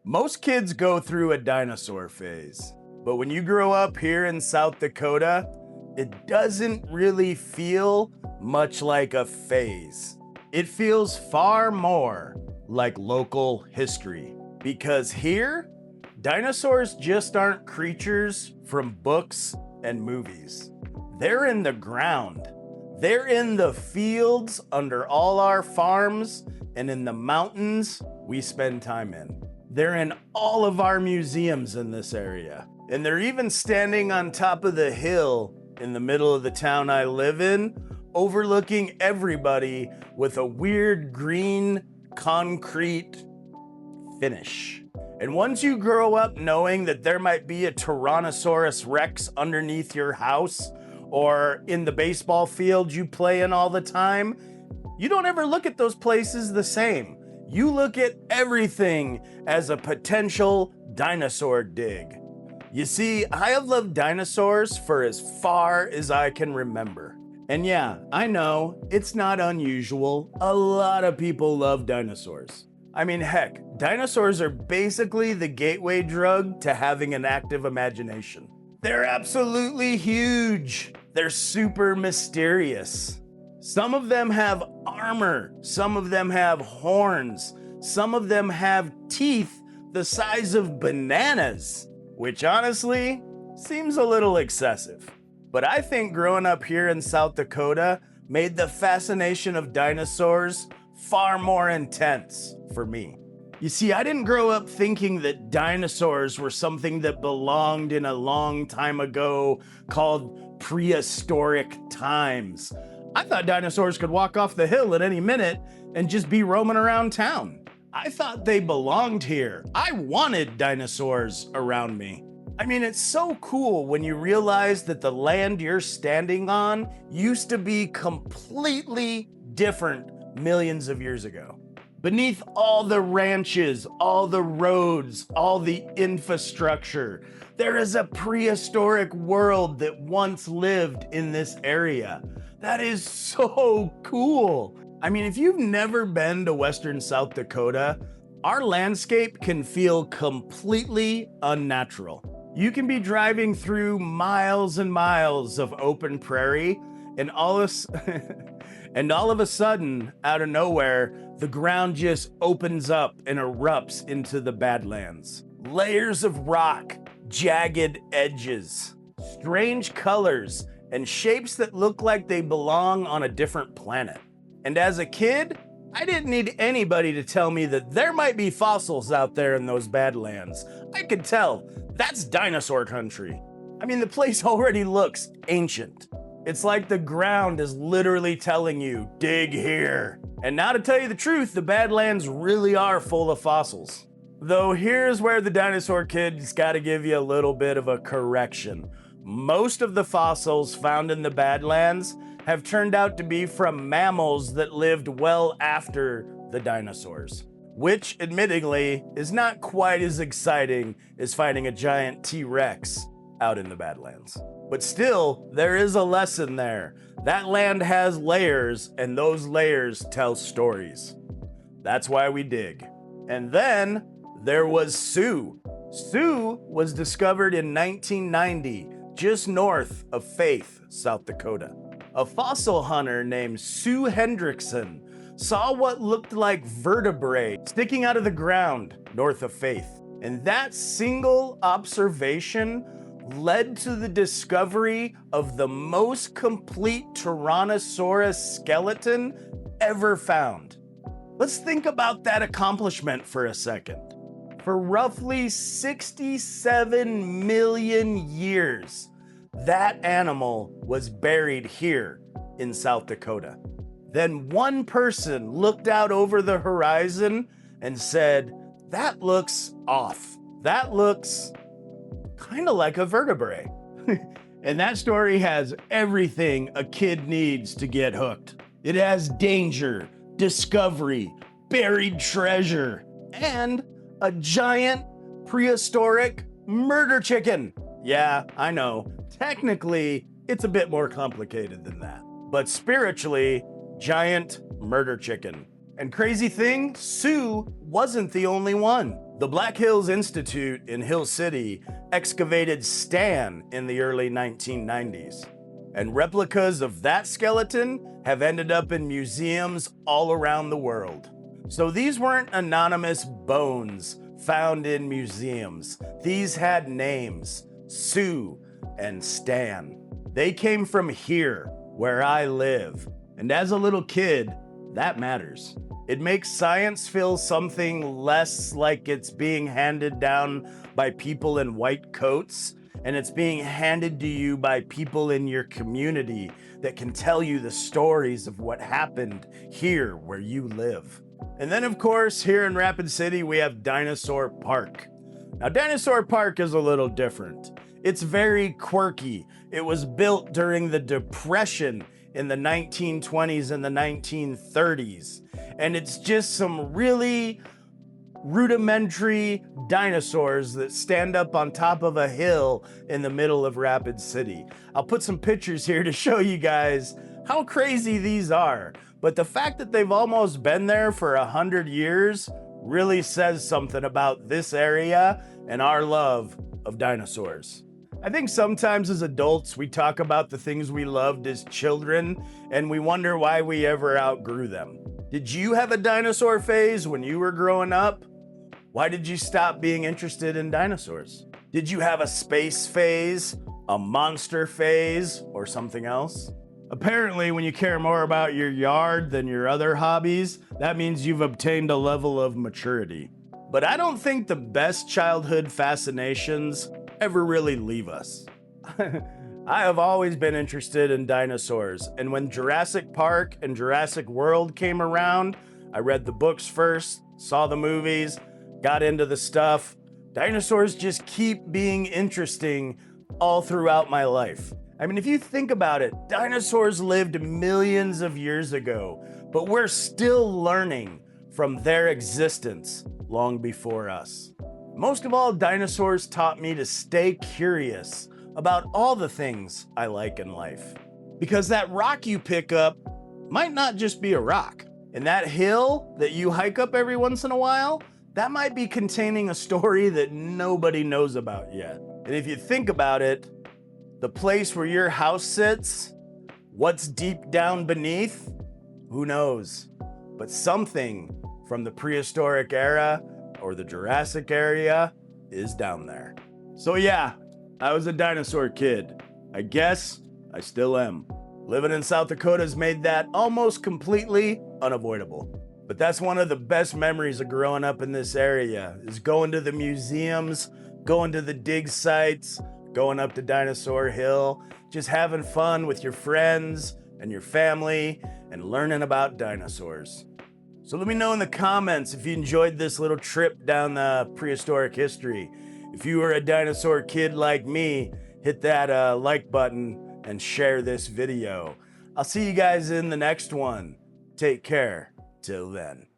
Most kids go through a dinosaur phase, but when you grow up here in South Dakota, it doesn't really feel much like a phase. It feels far more like local history because here, dinosaurs just aren't creatures from books and movies. They're in the ground. They're in the fields under all our farms and in the mountains we spend time in. They're in all of our museums in this area. And they're even standing on top of the hill in the middle of the town I live in, overlooking everybody with a weird green concrete finish. And once you grow up knowing that there might be a Tyrannosaurus Rex underneath your house or in the baseball field you play in all the time, you don't ever look at those places the same. You look at everything as a potential dinosaur dig. You see, I have loved dinosaurs for as far as I can remember. And yeah, I know, it's not unusual. A lot of people love dinosaurs. I mean, heck, dinosaurs are basically the gateway drug to having an active imagination. They're absolutely huge. They're super mysterious. Some of them have armor, some of them have horns, some of them have teeth the size of bananas, which honestly seems a little excessive. But I think growing up here in South Dakota made the fascination of dinosaurs far more intense for me. You see, I didn't grow up thinking that dinosaurs were something that belonged in a long time ago called prehistoric times. I thought dinosaurs could walk off the hill at any minute and just be roaming around town. I thought they belonged here. I wanted dinosaurs around me. I mean, it's so cool when you realize that the land you're standing on used to be completely different millions of years ago. Beneath all the ranches, all the roads, all the infrastructure, there is a prehistoric world that once lived in this area. That is so cool. I mean, if you've never been to Western South Dakota, our landscape can feel completely unnatural. You can be driving through miles and miles of open prairie, and all of a sudden, out of nowhere, the ground just opens up and erupts into the Badlands. Layers of rock, jagged edges, strange colors, and shapes that look like they belong on a different planet. And as a kid, I didn't need anybody to tell me that there might be fossils out there in those Badlands. I could tell, that's dinosaur country. I mean, the place already looks ancient. It's like the ground is literally telling you, dig here. And now to tell you the truth, the Badlands really are full of fossils. Though here's where the dinosaur kid's gotta give you a little bit of a correction. Most of the fossils found in the Badlands have turned out to be from mammals that lived well after the dinosaurs, which admittedly is not quite as exciting as finding a giant T-Rex out in the Badlands. But still, there is a lesson there. That land has layers, and those layers tell stories. That's why we dig. And then there was Sioux. Sioux was discovered in 1990, just north of Faith, South Dakota. A fossil hunter named Sue Hendrickson saw what looked like vertebrae sticking out of the ground north of Faith. And that single observation led to the discovery of the most complete Tyrannosaurus skeleton ever found. Let's think about that accomplishment for a second. For roughly 67 million years, that animal was buried here in South Dakota. Then one person looked out over the horizon and said, that looks off. That looks kind of like a vertebrae. And that story has everything a kid needs to get hooked. It has danger, discovery, buried treasure, and a giant prehistoric murder chicken. Yeah, I know. Technically, it's a bit more complicated than that. But spiritually, giant murder chicken. And crazy thing, Sue wasn't the only one. The Black Hills Institute in Hill City excavated Stan in the early 1990s, and replicas of that skeleton have ended up in museums all around the world. So these weren't anonymous bones found in museums. These had names, Sue and Stan. They came from here, where I live. And as a little kid, that matters. It makes science feel something less like it's being handed down by people in white coats, and it's being handed to you by people in your community that can tell you the stories of what happened here where you live. And then, of course, here in Rapid City, we have Dinosaur Park. Now, Dinosaur Park is a little different. It's very quirky. It was built during the Depression in the 1920s and the 1930s. And it's just some really rudimentary dinosaurs that stand up on top of a hill in the middle of Rapid City. I'll put some pictures here to show you guys how crazy these are. But the fact that they've almost been there for 100 years really says something about this area and our love of dinosaurs. I think sometimes as adults, we talk about the things we loved as children, and we wonder why we ever outgrew them. Did you have a dinosaur phase when you were growing up? Why did you stop being interested in dinosaurs? Did you have a space phase, a monster phase, or something else? Apparently, when you care more about your yard than your other hobbies, that means you've obtained a level of maturity. But I don't think the best childhood fascinations ever really leave us. I have always been interested in dinosaurs, and when Jurassic Park and Jurassic World came around, I read the books first, saw the movies, got into the stuff. Dinosaurs just keep being interesting all throughout my life. I mean, if you think about it, dinosaurs lived millions of years ago, but we're still learning from their existence long before us. Most of all, dinosaurs taught me to stay curious about all the things I like in life. Because that rock you pick up might not just be a rock. And that hill that you hike up every once in a while, that might be containing a story that nobody knows about yet. And if you think about it, the place where your house sits, what's deep down beneath, who knows? But something from the prehistoric era or the Jurassic area is down there. So yeah, I was a dinosaur kid. I guess I still am. Living in South Dakota has made that almost completely unavoidable. But that's one of the best memories of growing up in this area, is going to the museums, going to the dig sites, going up to Dinosaur Hill, just having fun with your friends and your family and learning about dinosaurs. So let me know in the comments if you enjoyed this little trip down the prehistoric history. If you were a dinosaur kid like me, hit that like button and share this video. I'll see you guys in the next one. Take care. Till then.